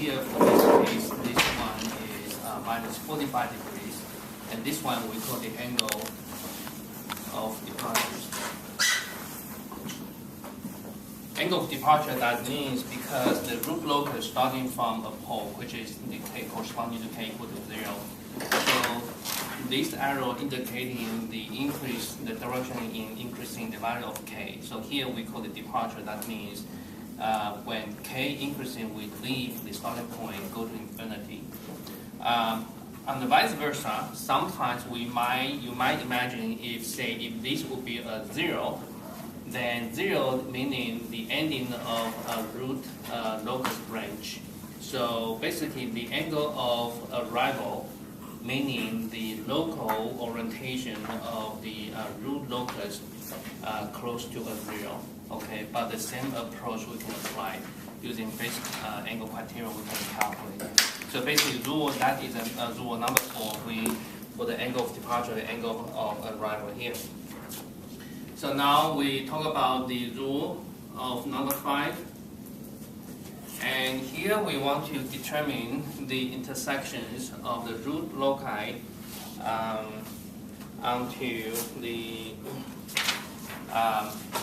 here for this case, this one is minus 45 degrees, and this one we call the angle of departure. Angle of departure, that means because the root locus starting from a pole, which is the k corresponding to k equal to 0. So this arrow indicating the increase, the direction in increasing the value of k. So here we call it departure. That means when k increasing, we leave the starting point, go to infinity. And the vice versa, sometimes you might imagine if this would be a 0, then 0 meaning the ending of a root locus branch. So basically the angle of arrival meaning the local orientation of the root locus close to a 0. Okay, but the same approach we can apply using basic angle criteria we can calculate. So basically rule, that is rule number 4 for the angle of departure, the angle of arrival here. So now we talk about the rule of number 5. And here we want to determine the intersections of the root loci onto the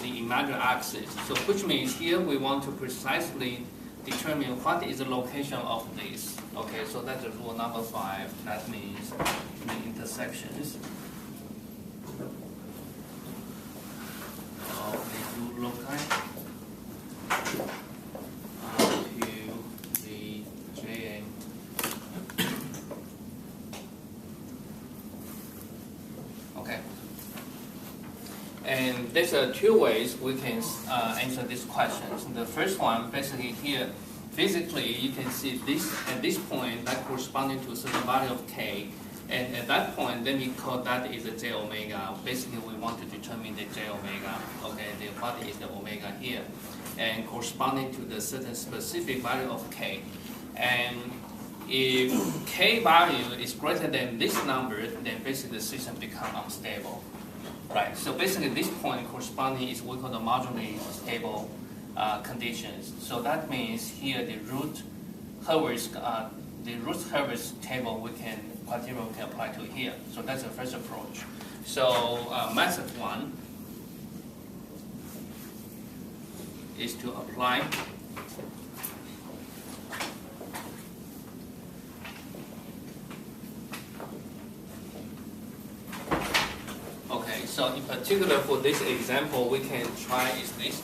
imaginary axis. So which means here we want to precisely determine what is the location of this. Okay, so that's the rule number 5. That means the intersections of the root loci onto the JA. Okay. And there's two ways we can answer these questions. The first one, basically here, physically you can see this at this point that corresponding to a certain value of k, and at that point, let me call that is a j omega. Basically, we want to determine the j omega. Okay, what is the omega here, and corresponding to the certain specific value of k. And if k value is greater than this number, then basically the system becomes unstable. Right, so basically this point corresponding is what we call the marginally stable conditions. So that means here the root Hurwitz table criteria we can apply to here. So that's the first approach. So method 1 is to apply So in particular for this example, we can try is this.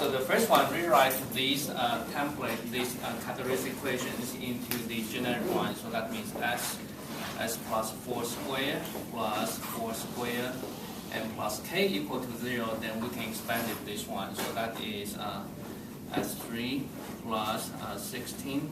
So the first one, rewrite these template, these characteristic equations into the generic one. So that means s plus 4 squared plus 4 squared and plus k equal to 0. Then we can expand it this one. So that is s3 plus 16.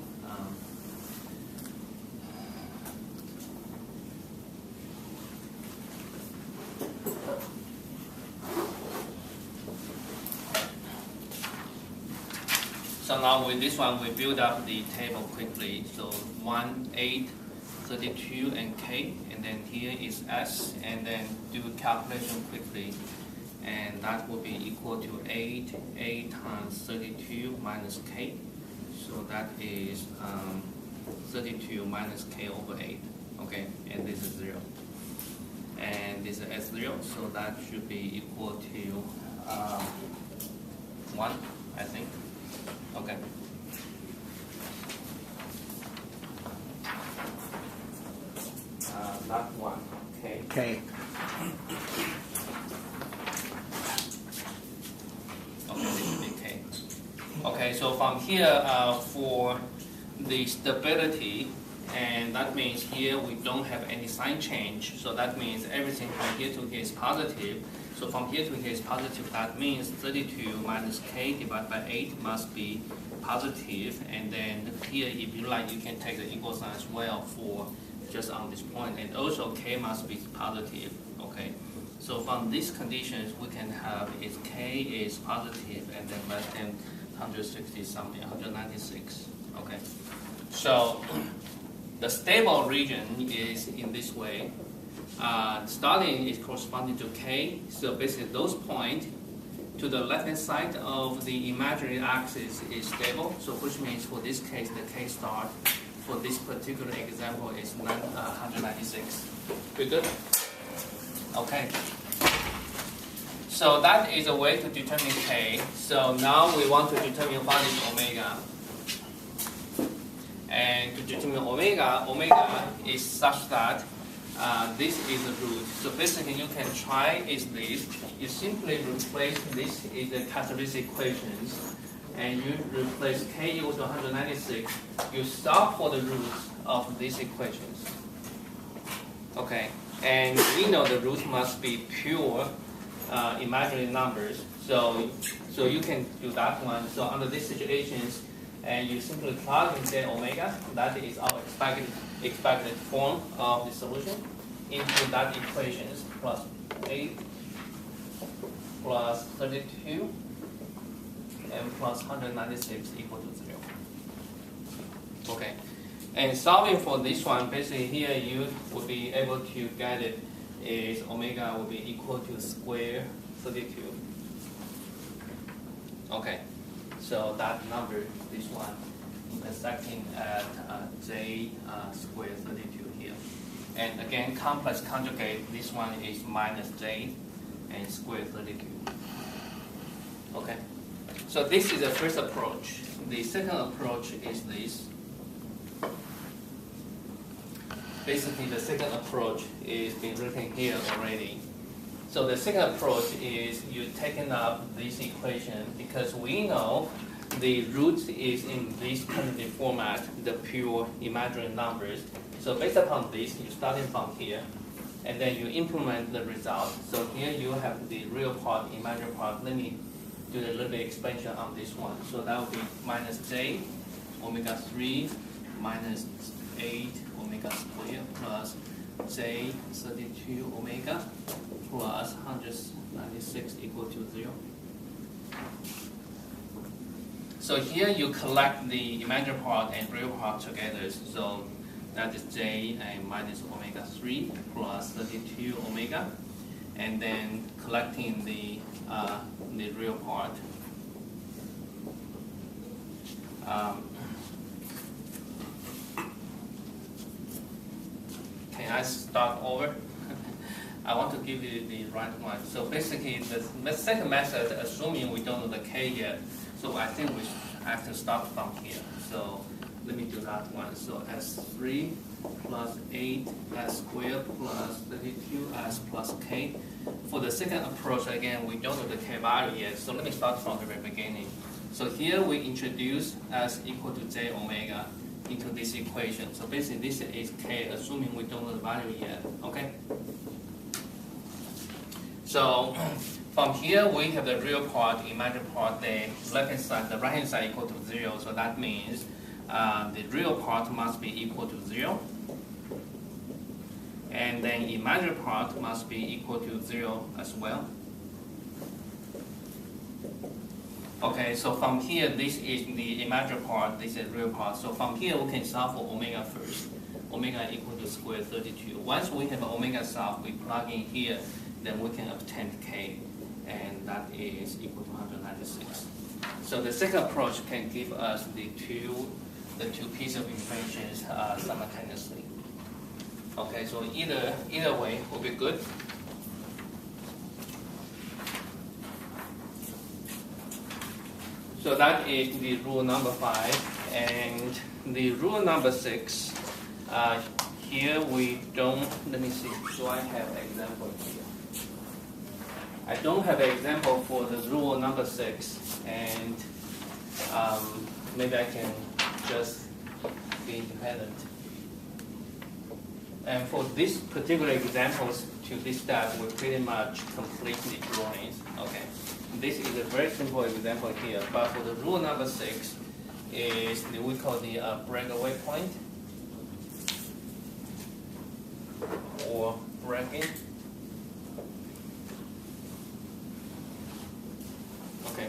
So now with this one, we build up the table quickly. So 1, 8, 32, and k, and then here is s, and then do calculation quickly, and that will be equal to 8 times 32 minus k. So that is 32 minus k over 8. Okay, and this is 0, and this is s0. So that should be equal to 1, I think. Okay. That one. Okay. Okay. Okay, this should be K. Okay, so from here for the stability, and that means here we don't have any sign change. So that means everything from here to here is positive. So from here to here is positive. That means 32 minus k divided by 8 must be positive. And then here, if you like, you can take the equal sign as well for just on this point. And also k must be positive. Okay. So from these conditions, we can have is k is positive and then less than 160 something, 196. Okay. So the stable region is in this way. Starting is corresponding to k, so basically those points to the left-hand side of the imaginary axis is stable, so which means for this case, the K star for this particular example is 196. We good? Okay. So that is a way to determine K. So now we want to determine what is omega. And to determine omega, omega is such that this is the root. So basically you can try is this. You simply replace this in the characteristic equations and you replace K equal to 196. You solve for the roots of these equations. Okay, and we know the roots must be pure imaginary numbers. So you can do that one. So under these situations, and you simply plug in Z omega, that is our expected form of the solution, into that equations plus 8 plus 32 and plus 196 equal to 0. Okay, and solving for this one, basically here you will be able to get it is omega will be equal to square 32. Okay, so that number, this one, intersecting at J square 32 here. And again, complex conjugate, this one is minus J and square 32. Okay, so this is the first approach. The second approach is this. Basically, the second approach is being written here already. So the second approach is you taking up this equation because we know the root is in this quantitative format, the pure imaginary numbers. So based upon this, you're starting from here, and then you implement the result. So here you have the real part, imaginary part. Let me do a little bit expansion on this one. So that will be minus J omega 3 minus 8 omega squared plus J 32 omega plus 196 equal to 0. So here you collect the imaginary part and real part together. So that is J and minus omega 3 plus 32 omega, and then collecting the real part. Can I start over? I want to give you the right one. So basically, the second method, assuming we don't know the K yet, so I think we have to start from here. So let me do that one. So S3 plus 8 S squared plus 32 S plus K. For the second approach, again, we don't know the K value yet. So let me start from the very beginning. So here we introduce S equal to J omega into this equation. So basically, this is K, assuming we don't know the value yet. Okay. So from here, we have the real part, imaginary part, the left-hand side, the right-hand side equal to 0. So that means the real part must be equal to 0. And then imaginary part must be equal to 0 as well. Okay, so from here, this is the imaginary part, this is real part. So from here, we can solve for omega first. Omega equal to square 32. Once we have omega solved, we plug in here, then we can obtain K, and that is equal to 196. So the second approach can give us the two pieces of information simultaneously. Okay, so either way will be good. So that is the rule number 5, and the rule number 6. Here we don't. Let me see. Do I have an example here? I don't have an example for the rule number 6, and maybe I can just be independent. And for this particular examples to this step, we pretty much complete the drawings. Okay, this is a very simple example here. But for the rule number 6, is we call the breakaway point or break-in. Okay.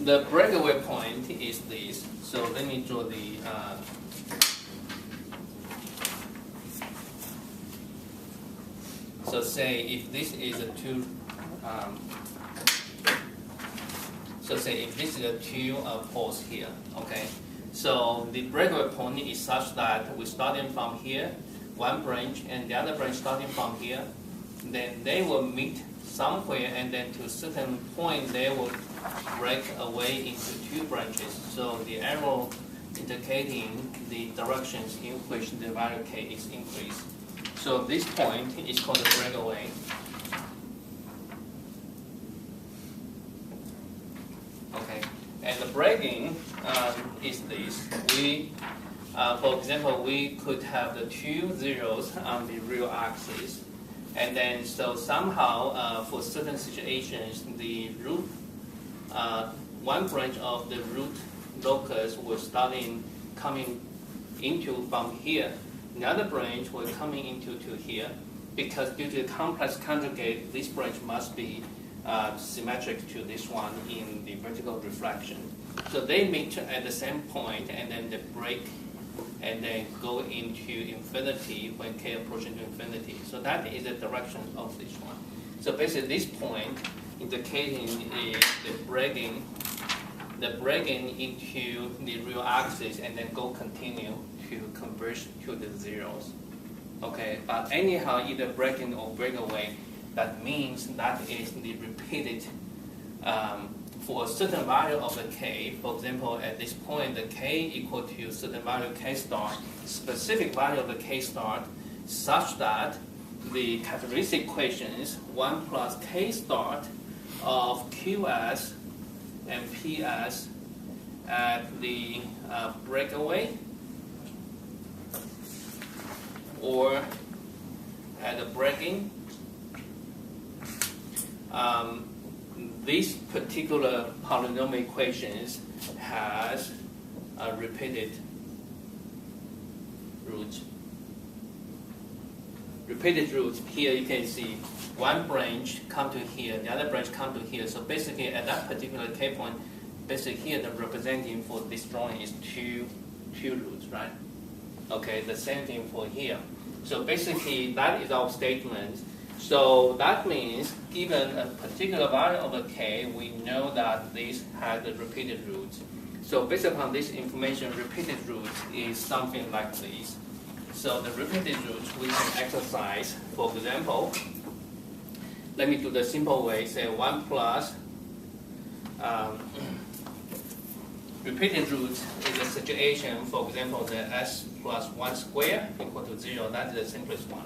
The breakaway point is this. So let me draw the so say if this is a two so say if this is the two poles here, okay. So the breakaway point is such that we're starting from here, one branch, and the other branch starting from here. Then they will meet somewhere, and then to a certain point they will break away into two branches. So the arrow indicating the directions in which the value k is increased. So this point is called the breakaway. Okay, and the breaking is this. For example, we could have the two zeros on the real axis, and then so somehow for certain situations the root, one branch of the root locus was coming into from here. The other branch was coming into to here, because due to the complex conjugate, this branch must be symmetric to this one in the vertical reflection. So they meet at the same point, and then they break, and then go into infinity when k approaching to infinity. So that is the direction of this one. So basically, this point indicating is the breaking into the real axis, and then go continue to converge to the zeros. Okay, but anyhow, either breaking or breakaway, that means that is the repeated for a certain value of the k. For example, at this point, the k equal to a certain value k star, specific value of the k star, such that the characteristic equations 1 plus k star of qs and ps at the breakaway or at the breaking, these particular polynomial equations has a repeated root. Repeated roots, here you can see one branch come to here, the other branch come to here. So basically at that particular k point, basically here the representing for this drawing is two roots, right? Okay, the same thing for here. So basically that is our statement. So that means given a particular value of a k, we know that this has a repeated root. So based upon this information, repeated root is something like this. So the repeated root we can exercise. For example, let me do the simple way. Say 1 plus repeated root is a situation. For example, the s plus 1 squared equal to 0. That is the simplest one.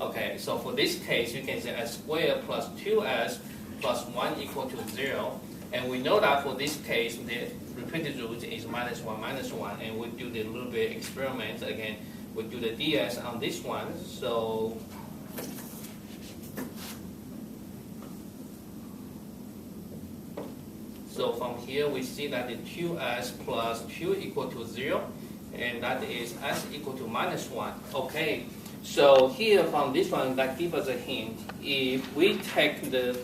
Okay, so for this case, you can say s squared plus 2s plus 1 equal to 0. And we know that for this case, the repeated root is minus 1, and we do the little bit experiment again. We do the ds on this one. So from here, we see that the 2s plus 2 equal to 0, and that is s equal to minus 1. Okay. So here from this one, that gives us a hint. If we take the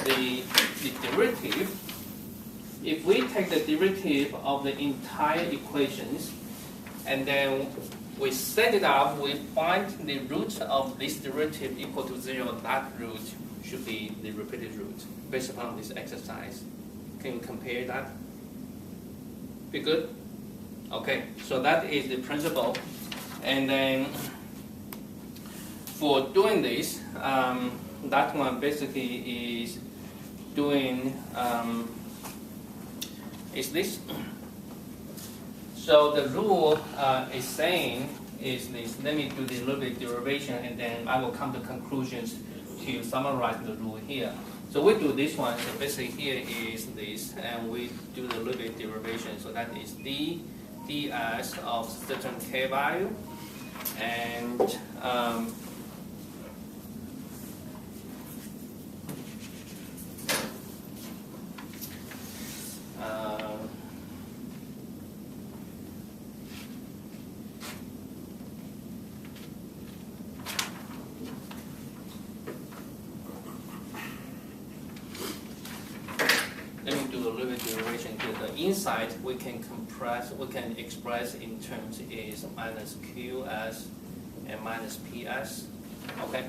derivative, of the entire equations, and then we set it up, we find the root of this derivative equal to 0, that root should be the repeated root based upon this exercise. Can you compare that? Be good? Okay, so that is the principle. And then for doing this, that one basically is doing, is this. So the rule is saying is this. Let me do the little bit derivation, and then I will come to conclusions to summarize the rule here. So we do this one. So basically here is this, and we do the little bit derivation. So that is ds of certain k value, and let me do a little bit derivation here. The inside we can express in terms is minus qs and minus ps. Okay.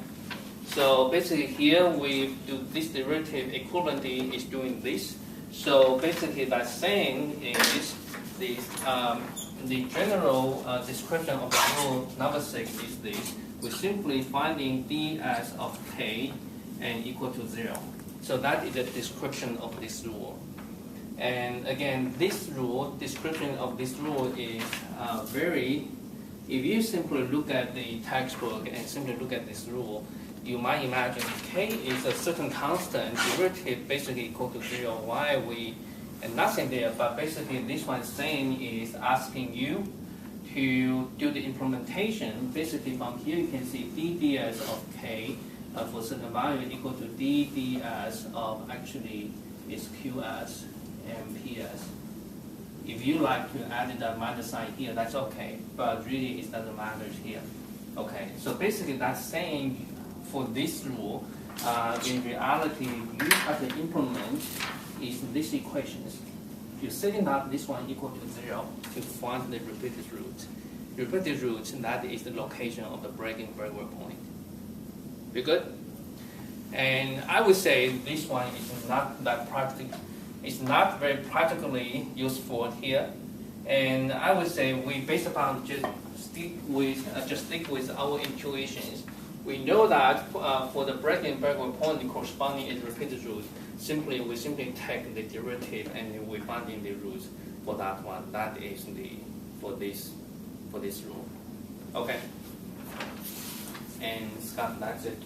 So basically here we do this derivative equivalently is doing this. So basically that's saying is this, the general description of the rule number 6 is this. We're simply finding ds of k and equal to 0. So that is the description of this rule. And again, this rule, description of this rule is if you simply look at the textbook and simply look at this rule, you might imagine k is a certain constant, derivative basically equal to 0. Why and nothing there, but basically this one saying is asking you to do the implementation. Basically from here you can see dds of k for certain value equal to dds of actually is qs and ps. If you like to add the minus sign here, that's okay, but really it doesn't matter here. Okay, so basically that's saying for this rule, in reality, you have to implement is these equations. You're setting up this one equal to 0 to find the repeated root. Repeated root, that is the location of the breaking backward point. We good? And I would say this one is not that practical. It's not very practically useful here. And I would say we, based upon just stick with our intuitions. We know that for the breaking backward point, the corresponding is repeated root. We simply take the derivative and we find in the roots for that one. That is for this rule. Okay. And Scott, that's it.